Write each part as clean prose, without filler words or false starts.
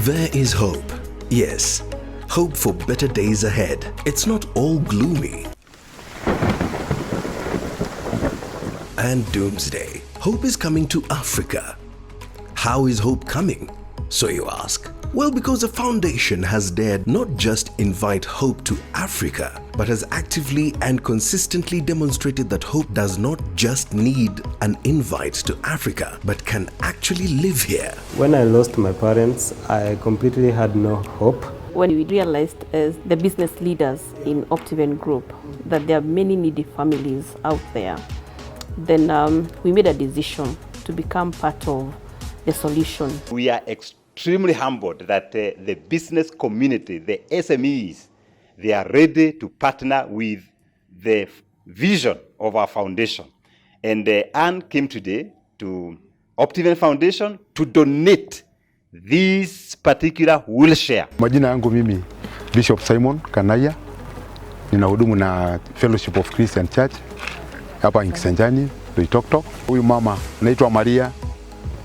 There is hope. Yes, hope for better days ahead. It's not all gloomy and doomsday. Hope is coming to Africa. How is hope coming, so you ask? Well, because the foundation has dared not just invite hope to Africa, but has actively and consistently demonstrated that hope does not just need an invite to Africa, but can actually live here. When I lost my parents, I completely had no hope. When we realized as the business leaders in Optiven Group that there are many needy families out there, then we made a decision to become part of the solution. We are extremely humbled that the business community, the SMEs, they are ready to partner with the vision of our foundation. And Anne came today to Optiven Foundation to donate this particular wheelchair. Majina yangu mimi Bishop Simon Kanaya, ninahudumu na Fellowship of Christian Church hapa Nkisenjani, Loitoktok. Huyu mama anaitwa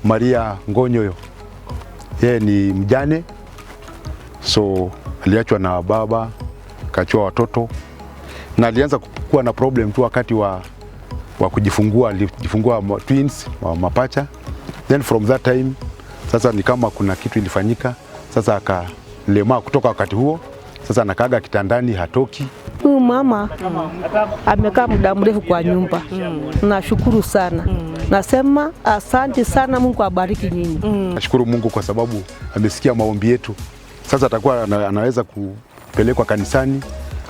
Maria Ngonyoyo. Yeye ni mjane, so aliachwa na baba, kachua watoto, na alianza kuwa na problem tu wakati wa kujifungua. Alijifungua twins, mapacha. Then from that time, sasa ni kama kuna kitu ilifanyika, sasa akalema kutoka wakati huo, sasa anakaga kitandani, hatoki. Huyu mama amekaa muda mrefu kwa nyumba. Nashukuru sana. Nasema asante sana, Mungu abariki nyinyi. Nashukuru Mungu kwa sababu amesikia maombi yetu. Sasa atakuwa anaweza kupelekwa kanisani,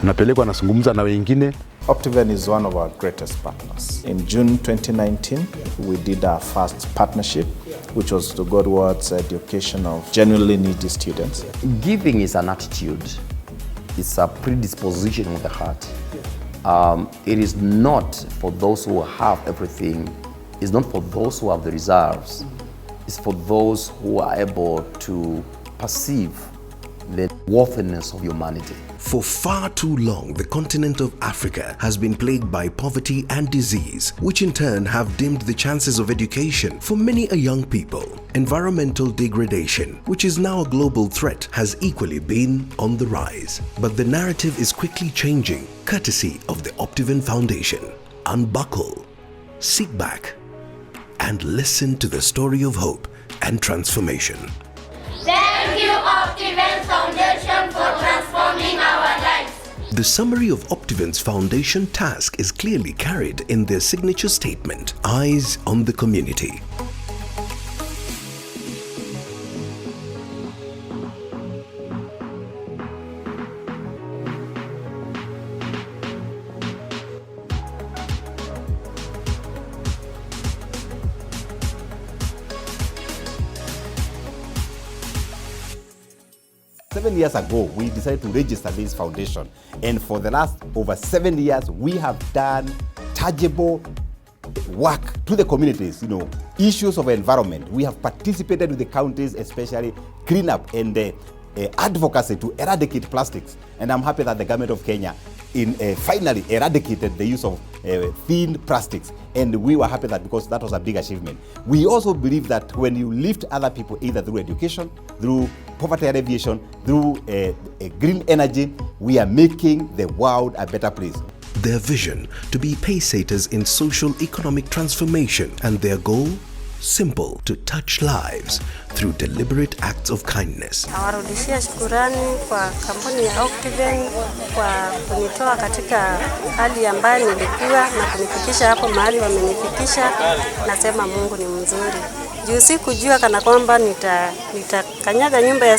anapelekwa anazungumza na wengine. Optiven is one of our greatest partners. In June 2019, we did our first partnership, which was to go towards education of genuinely needy students. Giving is an attitude. It's a predisposition of the heart. It is not for those who have everything. It's not for those who have the reserves. It's for those who are able to perceive the worthiness of humanity. For far too long, the continent of Africa has been plagued by poverty and disease, which in turn have dimmed the chances of education for many a young people. Environmental degradation, which is now a global threat, has equally been on the rise. But the narrative is quickly changing, courtesy of the Optiven Foundation. Unbuckle, sit back, and listen to the story of hope and transformation. Thank you, Optiven Foundation, for transforming our lives. The summary of Optiven's foundation task is clearly carried in their signature statement, Eyes on the Community. Seven years ago, we decided to register this foundation. And for the last over 7 years, we have done tangible work to the communities, issues of environment. We have participated with the counties, especially cleanup and advocacy to eradicate plastics. And I'm happy that the government of Kenya finally eradicated the use of thin plastics. And we were happy that because that was a big achievement. We also believe that when you lift other people, either through education, through poverty alleviation, through green energy, we are making the world a better place. Their vision to be pacesetters in social economic transformation, and their goal, simple, to touch lives through deliberate acts of kindness. Nawarudishia shukurani kwa kampuni ya Optiven kwa kunitoa katika hali ambayo nilikuwa na kunifikisha hapo mahali wamenifikisha. Nasema Mungu ni mzuri. Juu sikujua kana kwamba nitakanyaga nyumba ya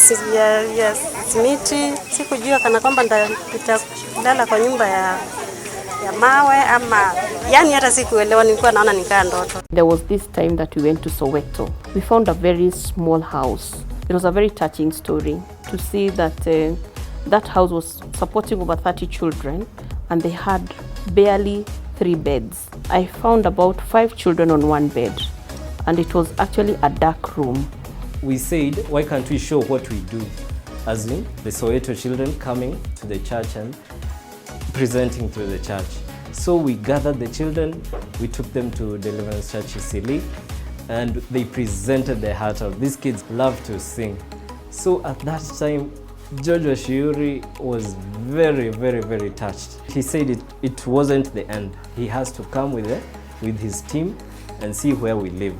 simiti, sikujua kana kwamba nitalala kwa nyumba ya mawe ama yani hata sikuelewa, nilikuwa naona nikaa ndoto. There was this time that we went to Soweto. We found a very small house. It was a very touching story to see that that house was supporting over 30 children and they had barely 3 beds. I found about 5 children on 1 bed and it was actually a dark room. We said, why can't we show what we do? As in the Soweto children coming to the church and presenting to the church. So we gathered the children, we took them to Deliverance Church Isili, and they presented their heart out. These kids love to sing. So at that time, George Washiuri was very, very, very touched. He said it wasn't the end. He has to come with his team and see where we live.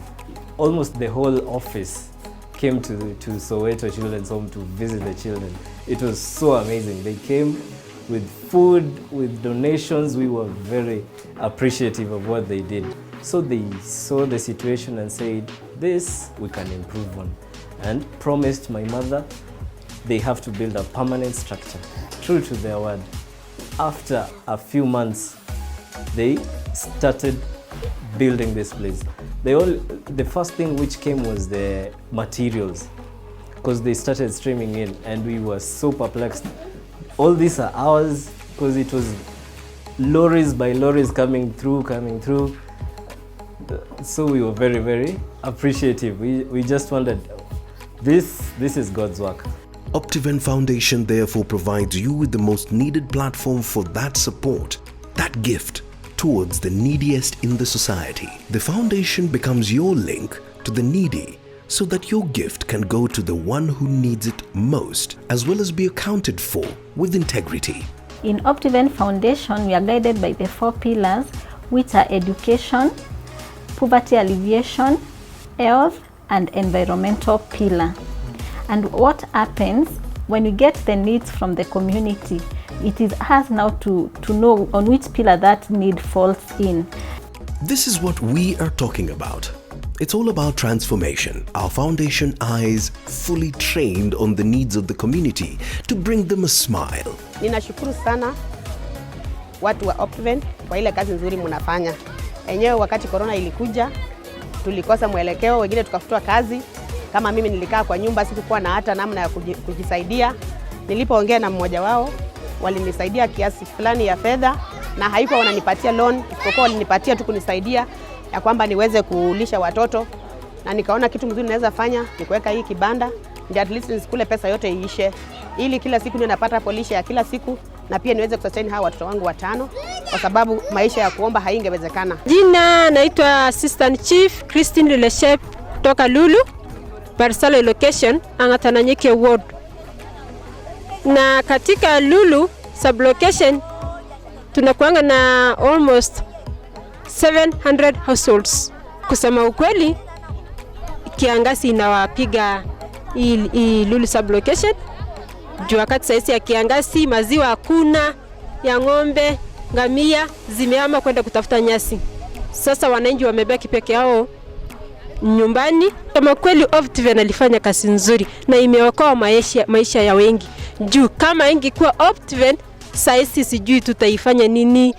Almost the whole office came to Soweto Children's Home to visit the children. It was so amazing. They came with food, with donations. We were very appreciative of what they did. So they saw the situation and said, this we can improve on, and promised my mother they have to build a permanent structure. True to their word. After a few months, they started building this place. The first thing which came was the materials, because they started streaming in, and we were so perplexed. All these are ours, because it was lorries by lorries coming through. So we were very, very appreciative. We just wondered, this is God's work. Optiven Foundation therefore provides you with the most needed platform for that support, that gift towards the neediest in the society. The foundation becomes your link to the needy, so that your gift can go to the one who needs it most, as well as be accounted for with integrity. In Optiven Foundation, we are guided by the 4 pillars, which are education, poverty alleviation, health, and environmental pillar. And what happens when we get the needs from the community, it is us now to know on which pillar that need falls in. This is what we are talking about. It's all about transformation. Our foundation eyes fully trained on the needs of the community to bring them a smile. Ninashukuru sana watu wa Optiven kwa ile kazi nzuri mnafanya. Enyewe wakati corona ilikuja, tulikosa mwelekeo, wengine tukafutwa kazi. Kama mimi nilikaa kwa nyumba, sikuwa na hata namna ya kujisaidia. Nilipoongea na mmoja wao, walinisaidia kiasi fulani ya fedha, na haikuwa wananipatia loan, isipokuwa walinipatia tu kunisaidia ya kwamba niweze kulisha watoto. Na nikaona kitu mzuri naweza fanya ni kuweka hii kibanda, ndio at least nisikule pesa yote iishe, ili kila siku niwe napata polisha ya kila siku, na pia niweze kusustain hawa watoto wangu 5, kwa sababu maisha ya kuomba haingewezekana. Jina naitwa Assistant Chief Christine Leleshep kutoka Lulu Barsalo location Angatananyike ward. Na katika Lulu sublocation tunakuanga na almost 700 households. Kusema ukweli, kiangazi inawapiga hii Lulu sublocation. Juu wakati saisi ya kiangazi maziwa hakuna, ya ng'ombe, ngamia zimehama kwenda kutafuta nyasi. Sasa wananchi wamebaki peke yao nyumbani. Kama kweli Optiven alifanya kazi nzuri na imeokoa maisha ya wengi. Juu kama ingekuwa Optiven, saisi sijui tutaifanya nini.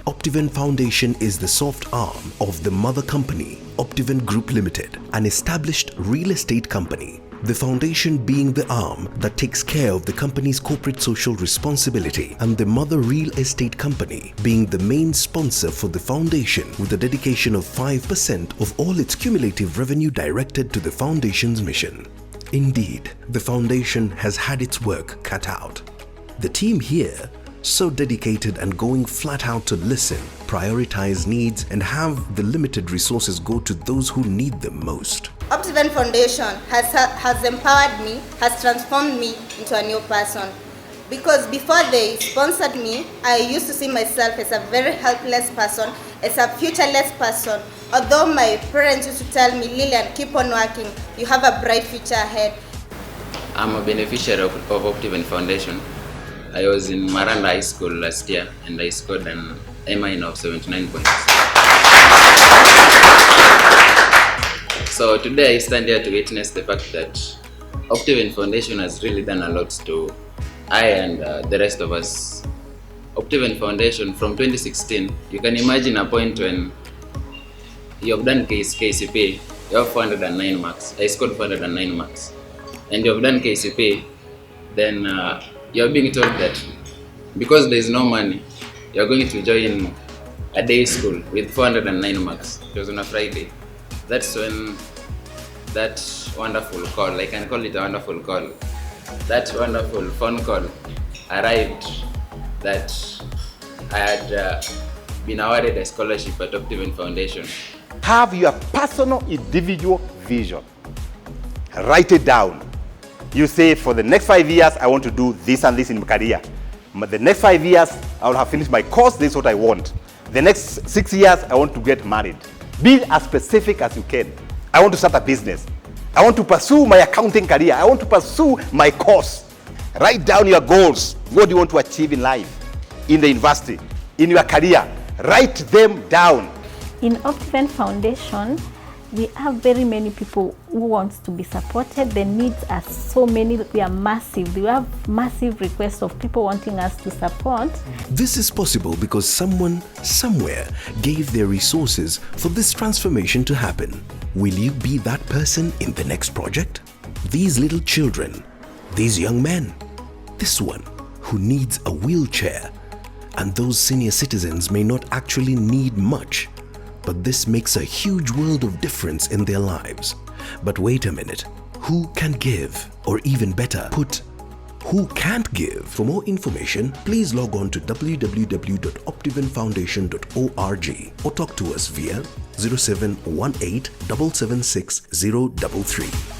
Optiven Foundation is the soft arm of the mother company, Optiven Group Limited, an established real estate company. The foundation being the arm that takes care of the company's corporate social responsibility, and the mother real estate company being the main sponsor for the foundation, with a dedication of 5% of all its cumulative revenue directed to the foundation's mission. Indeed, the foundation has had its work cut out. The team here, so dedicated and going flat out to listen, prioritize needs, and have the limited resources go to those who need them most. Optiven Foundation has empowered me, has transformed me into a new person. Because before they sponsored me, I used to see myself as a very helpless person, as a futureless person. Although my parents used to tell me, Lillian, keep on working, you have a bright future ahead. I'm a beneficiary of Optiven Foundation. I was in Maranda High School last year and I scored an A- of 79 points. So today I stand here to witness the fact that Optiven Foundation has really done a lot to I and the rest of us. Optiven Foundation from 2016, you can imagine a point when you have done KCP, you have 409 marks. I scored 409 marks. And you have done KCP, then you are being told that because there is no money, you are going to join a day school with 409 marks. It was on a Friday. That's when that wonderful call, I can call it a wonderful call, that wonderful phone call arrived that I had been awarded a scholarship at Optiven Foundation. Have your personal individual vision. Write it down. You say, for the next 5 years, I want to do this and this in my career. The next 5 years, I will have finished my course, this is what I want. The next 6 years, I want to get married. Be as specific as you can. I want to start a business. I want to pursue my accounting career. I want to pursue my course. Write down your goals. What do you want to achieve in life, in the university, in your career? Write them down. In Optiven Foundation, we have very many people who want to be supported. The needs are so many. We are massive. We have massive requests of people wanting us to support. This is possible because someone, somewhere, gave their resources for this transformation to happen. Will you be that person in the next project? These little children, these young men, this one who needs a wheelchair, and those senior citizens may not actually need much, but this makes a huge world of difference in their lives. But wait a minute, who can give? Or even better put, who can't give? For more information, please log on to www.optivenfoundation.org or talk to us via 0718 776 033.